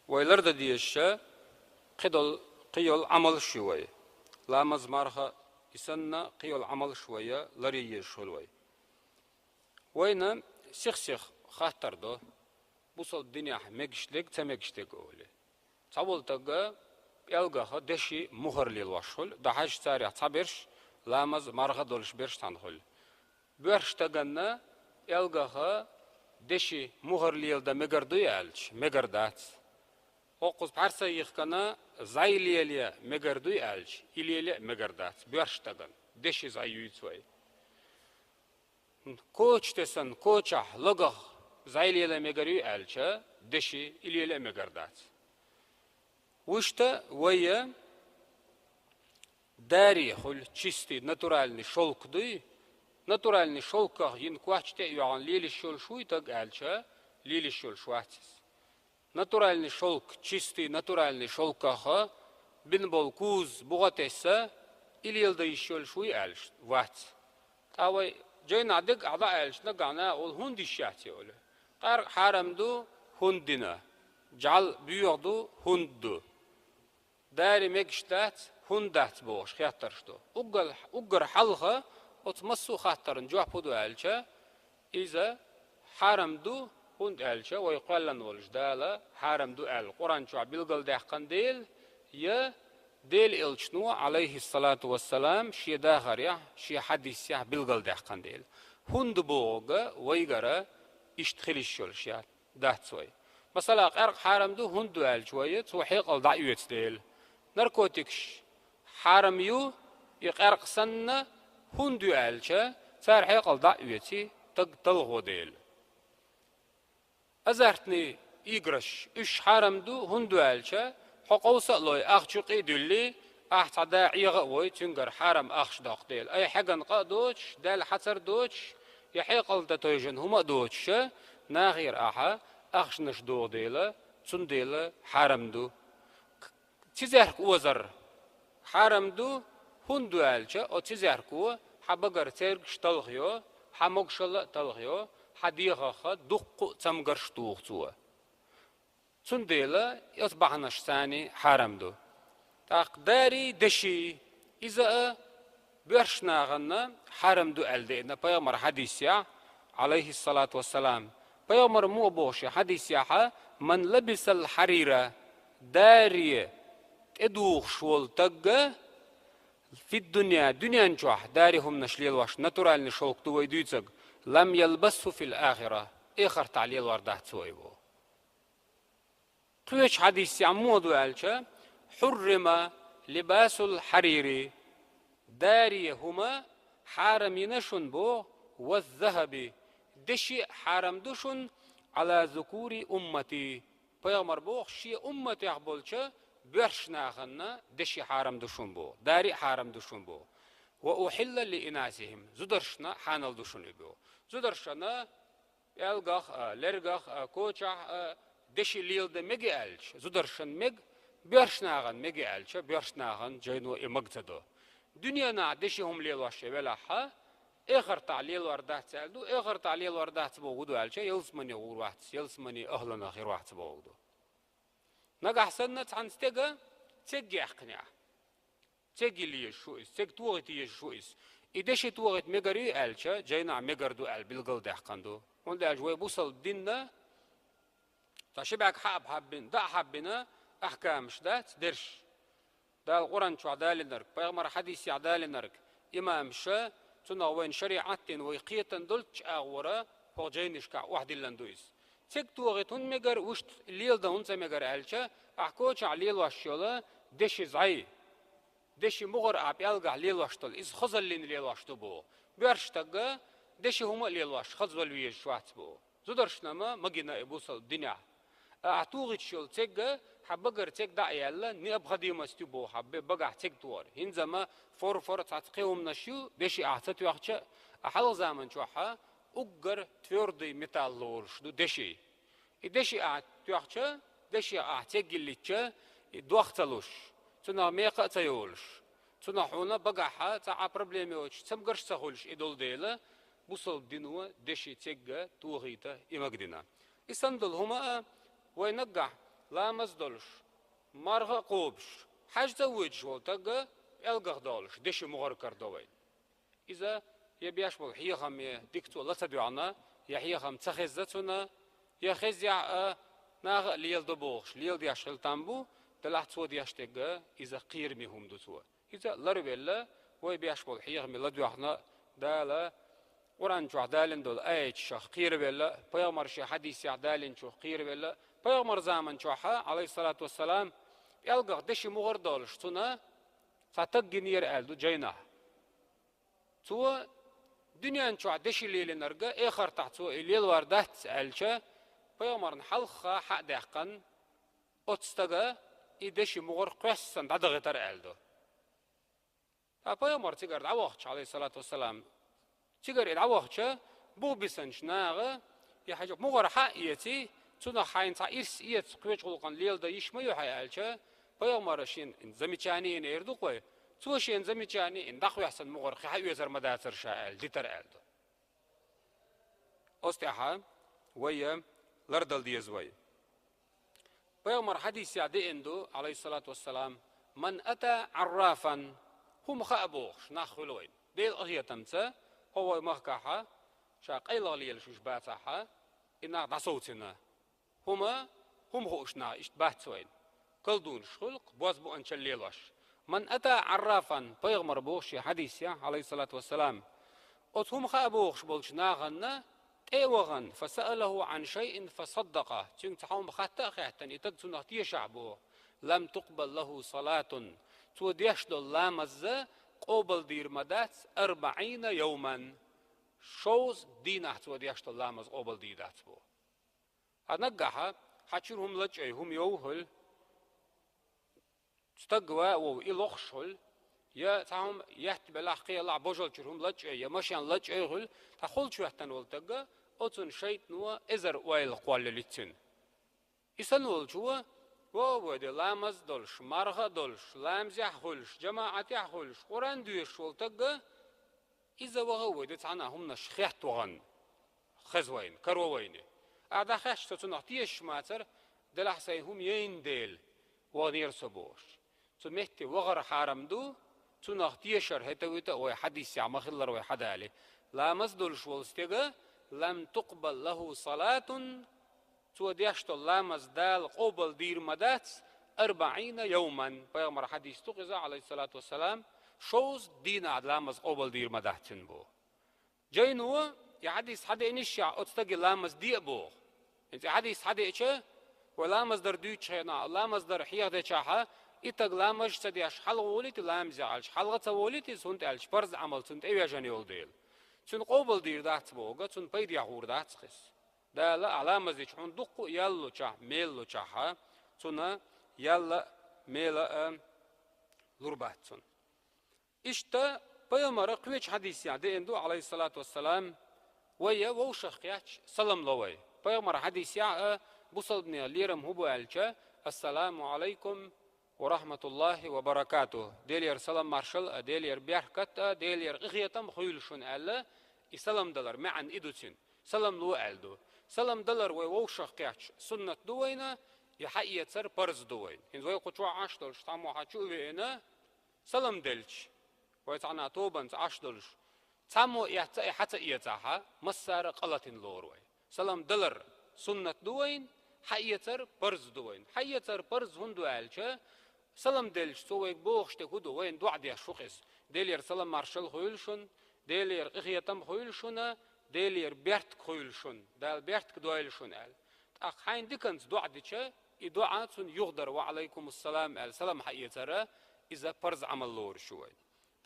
ويلرد ديش قيل عمل شوي لا مزمارها يسنى قيل عمل شوية لريه شوي وين سيخ خاطر دو بوصل الدنيا مجشلك تمجشلك أولي تقول تجا يلقاها دشي مهر للوشول ده حاج تاريخ تعبرش لامز مرغة دولش بيرش تنخل بيرش تجنا يلقاها دشي مهر ليل ده مجردو يالش مجردات أقص بعرسة يخكنا زي ليليا مجردو يالش إليليا مجردات بيرش تجن دشي زي يوتوي كوش تسن كوشة لقى زي ليليا مجردو يالش دشي إليليا مجردات وشتا ويا داري خل чистый натуральный шелк дый натуральный шелках ин квачте юан лили шел шуй так альча лили шел шватис натуральный шелк чистый натуральный шелкаха бин бол куз бугатеса или елда шел шуй альш ват тавай جينا دق أعضاء альш نقعنا أول هندي شاتي أول قار حرمدو هندنا جعل بيوردو هندو داري مجشتات هندات بوش خاطرشتو أقر حلقة وتمسو خاطرن جوح بدو ألشا إذا حرمدو هند ألشا ويقال لنا والجدالة حرمدو أل قرآن شو بيلقل دحقن ديل يا ديل إلشنو عليه الصلاة والسلام شي داخر يا شي حديث يا بيلقل دحقن ديل هند بوغا ويقرا يشتخل الشولشيات دهت سوي مثلا قرق حرمدو هندو أل شوية وحيق الضعيوت ديل ناركوتيكش حرميو يقرق سنة هندو ألشا صار حيقل ضعيوتي تلغو ديل أزارتني إيقرش إش حرمدو هندو ألشا حقوصة لوي أخشقي دولي أحتدا عيغوي تنقر حرم أخش داق ديل أي حاجة نقا دوتش دال حسر دوتش يحيقل دتويجن هما دوتش ناغير أحا أخش نشدو ديلا تن ديلا حرمدو تزهرك وزر حرمدو هندو ألشا أو تزهركو حبقر ترقش تلغيو حمقشل تلغيو حديغة دقو تمقرش توغتو تنديلا يصبحناش ثاني حرمدو تقداري دشي إذا بيرشنا غنا حرمدو ألدينا بيامر حديثيا عليه الصلاة والسلام بيامر مو بوشي حديثيا من لبس الحريرة داري ادوخ شول تقى في الدنيا دنيا نجوح دارهم نشليل واش ناتورالني شوق تو ويدويتك لم يلبسه في الآخرة إخر تعليل وردات سويبو قويش حديث عمودو ألشا حرم لباس الحريري داري هما حارم ينشن بو والذهب دشي حارم دشن على ذكور أمتي بيامر بوخ شي أمتي أحبولشا بيرشنا غنا دشي حارم دشون بو داري حارم دشون بو وأحل لإناسهم زدرشنا حانل دشون بو زدرشنا يلغخ لرغخ كوچا دشي ليل ده مجي ألش زدرشن مج بيرشنا غن مجي ألش بيرشنا غن جينو إمجتدو دنيا نا دشي هم ليل واشي بلاحا آخر تعليل وردات سألدو آخر تعليل وردات بوغدو ألش يلسمني غور واحد يلسمني أهلنا غير واحد بوغدو نجح سنة عن استجا تجي أقنع تجي لي شو إس تج توغت يشو إس إدش توغت مجري ألشة جينا مجردو أل بالقل ده حقندو وده أجواء بوصل ديننا تشبعك حابين ده حابنا أحكام شدات درش ده القرآن شو عدال نرك بيغمر حديث عدال نرك إمام شا تنا وين شريعتين ويقيتن دلتش أغورا هو جينش كع واحد اللندويس تك توغتون مجر وشت الليل ده هنسا مجر ألشة أحكوش على واشيولا دش زعي دش مغر عب يلقى على واشتل إز خزل لين الليل واشتبو بيرشتجا دش هما الليل واش خزل ويش شوات بو زدرشنا ما مجينا يبوصل الدنيا أعتوغت شول تجا حبقر تك دعيالا نيب خديمة استبو حب بقع تك دوار هنزما فور تعتقيهم نشيو دش أعتت وقتش أحل زمن شوحة أجر تفردي متال لورش دو دشي دشي أعتوقتش دشي أعتقلتش دوختلوش تنا ميقا تيولش تنا حونا بقعها تاع بروبليمي وش تمقرش تخولش إدول ديلا بوصل دينوا دشي تيجا توغيتا إمقدنا يسندل هما وينقع لامز دولش مرغ قوبش حاج زوج ولتق الغ دولش دش مغر كردوين إذا يبياش بو هي خم ديكتو لا تدعنا يا هي خم تخزتنا يا خزيع ناغ ليل دبوخش ليل دياش خلتامبو تلحت سو دياش تيغ إذا قير مهم دوتو إذا لربيلا ويبياش بو هي خم لا دعنا دالا قرآن شو عدالن دول آية شخ قير بيلا بيغمر شي حديث عدالن شو قير بيلا بيغمر زامن شوحا عليه الصلاة والسلام يلقى دشي مغر دولش تنا فتق جنير آل دو جينا تو دنيا شو دشي ليل نرجع آخر تحت سو الليل وردت آلشة بيغمر نحلخ حق دقن أتستجا يدشي مغر قصن دغتر آل دو بيغمر تجار دعوة عليه الصلاة والسلام تيجر العوضة بو بيسنش ناغة يا حاجة مغر حقيتي تنا حين تعيس إيت قويش قلقان ليل دا يشما يحيالشة بيغمر شين إن زميتشاني إن إردو قوي توشين زميتشاني إن دخو يحسن مغر خي يزر مداتر شاال ديتر آلدو أستيحا ويا لردل ديزوي بيغمر حديث يعدي إندو عليه الصلاة والسلام من أتى عرافا هم خأبوخش ناخلوين ديل أغية تمسا هو مهكاحا شاق أي لغليل شوش باتاحا إنا دصوتنا هم خوشنا إشتباهتوين كل دون شخلق بوزبو أنشليلوش من أتى عرافا بيغمر بوخش حديثيا عليه الصلاة والسلام أتهم خابوخش بولش ناغن تيوغن فسأله عن شيء فصدقه تيون تحوم خاتا خيحتن يتقتو نغتي شعبو لم تقبل له صلاة تو ديشدو لامز قوبل دير مدات 40 يوما شوز دينه تو ديشدو لامز قوبل ديدات بو هنقحا حاتشيرهم لجأي هم يوهل تستقوا وإلوخشل يا تاهم يحت بلاحقي الله بوجل تشرهم لجأي يا مشيان لجأي هل تخل شو يحتن ولتقا أتن شيء نوا إزر ويل قوال لتن إسنول شو وودي لامز دولش مرغ دولش لامز يحولش جماعة يحولش قرآن دويش ولتقا إذا وغودي تعنا هم نشخيحت وغن خزوين كروويني أعدا خش تتنحتيش ماتر دلحسين هم ينديل ونير سبوش تمهتي وغر حارم دو تنحتيشر هتويتا وي حديث يعمل خلر وي حدالي لا مزدل شولستيغا لم تقبل له صلاة توديشتو لا مزدال قبل دير مدات 40 يوما بيغمر حديث تقزا عليه الصلاة والسلام شوز دين عدلامز قبل دير مداتن بو جاينو يحديث حدا إنشع أتستقي لامز دي بو انت حديث حدا إيشه ولامز در دويتش هنا لامز در حيغ دي چاها إتاق لامز تديش حلغ وليتي لامز يعالش حلغة وليتي سنت ألش برز عمل سنت ايوه جاني ولديل سن قبل دير دات بوغا سن بيد يحور دات خس دا لا علامز يچون دقو يالو چاه ميلو چاها سنة يالا ميلا لربات سن İşte Peygamber kıveç hadis yani endo aleyhissalatu vesselam ويا ووشخ ياش سلام لوي Peygamber hadis ya bu salbniya liram hubu elçe Esselamu aleykum ve rahmetullahi ve berekatuh Deliyer salam marşal deliyer biyahkat deliyer ıghiyatam khuyulşun elle İsalam dalar ma'an idutin salam lu eldu salam dalar ve ووشخ yaş sünnet duwayna يحقيت سر برز دوين إن زوي قطوع عشتل شتامو حاتشو بينا سلام دلش ويتعنا توبن عشدلش تامو حتى إيتاها مسار قلة لوروي سلام دلر سنة دوين حيتر برز دوين حيتر برز هندو ألشة سلام دلش سويك بوخش تكودو وين دوع ديا شوخس ديلير سلام مارشال خويلشون ديلير إخيتم خويلشونا ديلير بيرت خويلشون دال بيرت كدويلشون أل أخين ديكنز دوع ديشة إدعاء يغدر وعليكم السلام أل سلام حيتر إذا برز عمل لور شوي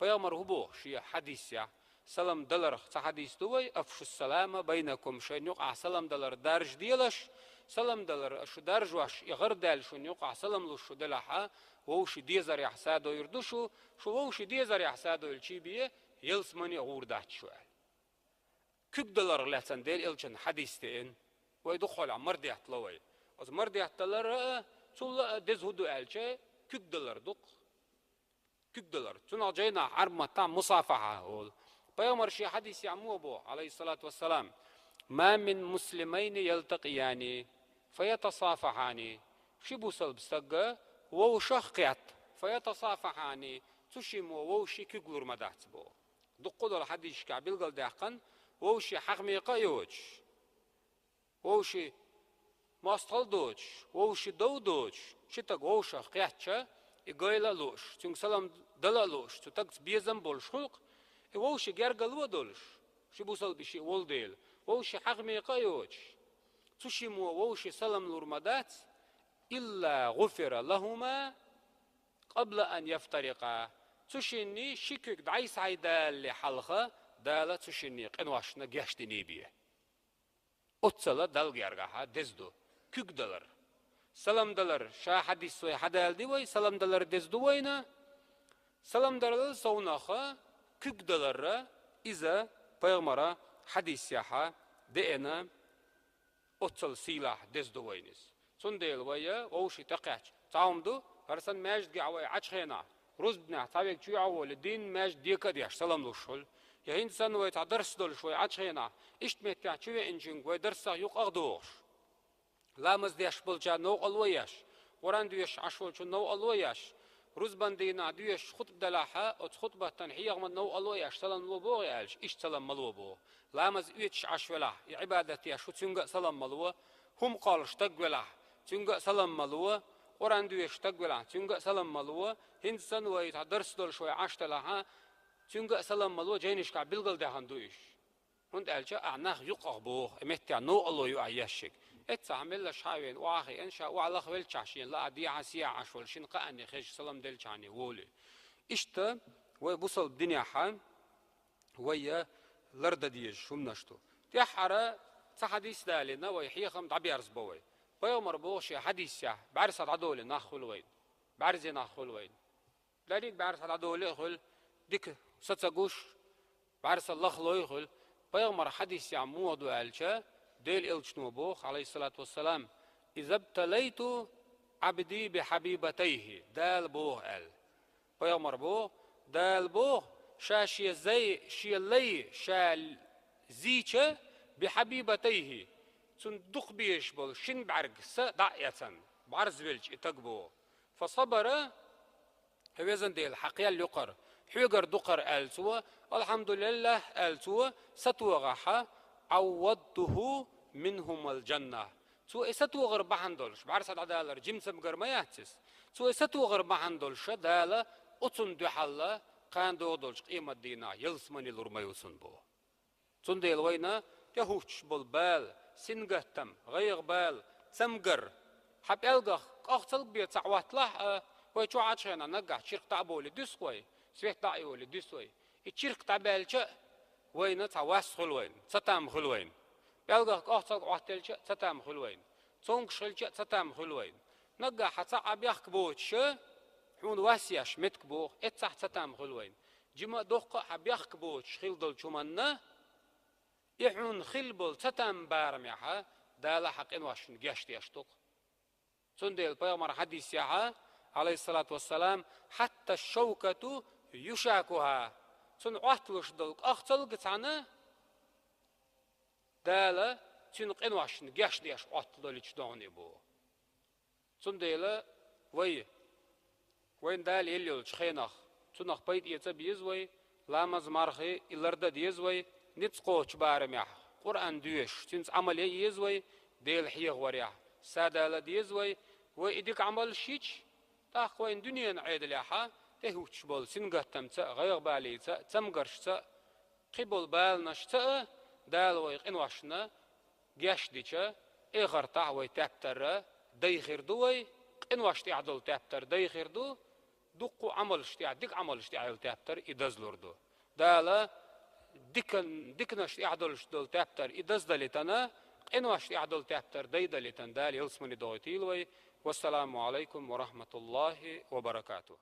Peygamber hubo şiye hadis ya salam dalar hadis duy afşu salama beynakum şen yok salam dalar darj dilaş salam dalar şu darj vaş yğır dal şun yok salam lu şu dalaha o şu dizar yahsado yurdu şu o şu dizar yahsado ilçibiye yılsmani uğurdat şu kük dalar latan del ilçin hadistein ve ydukhul amr diyatlaway az mar diyatlar sul dezhudu elçe kük dalar duk كدلر تناجينا عرمة مصافحة هول بيامر شي حديث يعمو بو عليه الصلاة والسلام ما من مسلمين يلتقيان فيتصافحان شبوسل بسجة ووشخ قيات فيتصافحان تشيم ووشي كيقول مدات بو دقود الحديث كابيل قال دهقن ووشي حقميقا يوج ووشي ماستل دوج ووشي دو دوج شتاق ووشخ قياتشا إقايلا لوش تنك سلام دلا لوش تتاق بيزن بول شخلق ووشي جرقل ودولش شبوسل بشي ولديل ووشي حقميقا يوج تشيم ووشي سلام لورمدات إلا غفر لهما قبل أن يفترقا تشيني شكك دعيس عيدال لحلقة دالة تشيني قنواشنا جاشتني بيه أتصلا دال جارغاها دزدو كيك دلر سلام دلر شا حديث وي حدال دي وي سلام دلر دزدو وينا سلام دلر سوناخا كيك دلر إذا بيغمرا حديث ياحا دينا أتصل سيلاح دزدو وينس سنديل ويا ووشي تقعش تعمدو هرسن ماجد قعوي عشخينا رزبنا تابيك شو عول الدين ماجد ديكا ديش سلام لوشول يا هند سن وي تعدرس دول شوي عشخينا اشتمت كان شو انجن وي درسا يوق اغدوش لامز ديش بلجا نو الوياش وران ديش عشول شو نو الوياش رزبان دينا ديش خطب دلاحة او خطبة تنحية من نو الوياش سلام لو بو يالش اش سلام ملو بو لامز يتش عشولا عبادتي شو تنقى سلام ملو هم قالش تقولا تنقى سلام ملو وران ديش تقولا تنقى سلام ملو هند سن وي تعدرس دول شوي عشتلاها تنقى سلام ملو جينيش كع بلغل دهان دويش هند ألجا أعناخ يقع بوه امتيا نو الله يعيشك اتعمل لش هاوين واخي انشا وعلى خويل تشاشين لا دي عسيا عشول شن قاني خيش سلام دل تشاني وولي اشتا وبوصل الدنيا حان ويا لرد ديج شوم نشتو تي حرا حديث دالنا ويحيخم دبيرز بوي بيومر بوشي حديث يا بعرس عدول ناخول وين بعرز ناخول وين دليل بعرس عدول يخل ديك ستسقوش بعرس الله خلو يخل بيومر حديث يا مود والشا ديل الشنو بوخ عليه الصلاة والسلام إذا ابتليت عبدي بحبيبتيه دال بوه ال بيومر بوه دال بوه شاشي زي شيلي شال زيچه بحبيبتيه صندوق بيش بول شن بعرق دعية بعرز بلج اتقبو فصبر هوزن ديل حقيا لقر حيقر دقر ألسوا الحمد لله ألسوا ستوغحا عوضته منهم الجنة سو ستوغر بحندولش بعرس العدالة جمسم قرمياتس سو ستوغر بحندولش دالة أتن دحالة كان دودولش قيمة دينا يلسمني لرميوسن بو تنديل وينا يهوش بالبال سنقهتم غير بال سمقر حب يلقخ أختلق بيت سعوات له ويشو عادشينا نقع شرق تعبولي ديسوي سويح دعيولي ديسوي الشرق تعبالش وين تعواس خلوين ستام خلوين يلقخ أختلق عهتلش ستام خلوين تونق شلش ستام خلوين نقع حتى عبيخ بوتش حون واسياش متكبوخ اتسح ستام خلوين جمع دوق حبيخ بوتش خلدل شمنا يحون خلبل ستام بارميحا دالا حقين واشن جاشت يشتق سندل بيامر حديث يحا عليه الصلاة والسلام حتى الشوكة يشاكها سن عطلش دلق أختلق تانا دالا سنقين واشن جاشت يش عطلش دوني بو سندل وين دال يليولش خينخ سنخ بيت يتبيز وي لامز مرخي إلرد ديزوي نتسقوش بارميح قرآن دويش تنس عملية يزوي ديل حيغ وريح سادة ديزوي وإديك عمل شيش تاخوين دنيا نعيد ليحا تهوش بول سنقه تمتا غير بالي تا تمقرش تا قبل بالنش تا دال ويق إنواشنا جاش ديشا إغر تعوي تابتر ديخير دوي إنواش تعدل تابتر ديخير دو دقو عملش ديك عملش تعيل تابتر إدزلور دو دالا ديكنش يعدلش دول تابتر إدز دلتنا إنواش يعدل تابتر دي دلتن دال يلسمني دويتيلوي والسلام عليكم ورحمة الله وبركاته.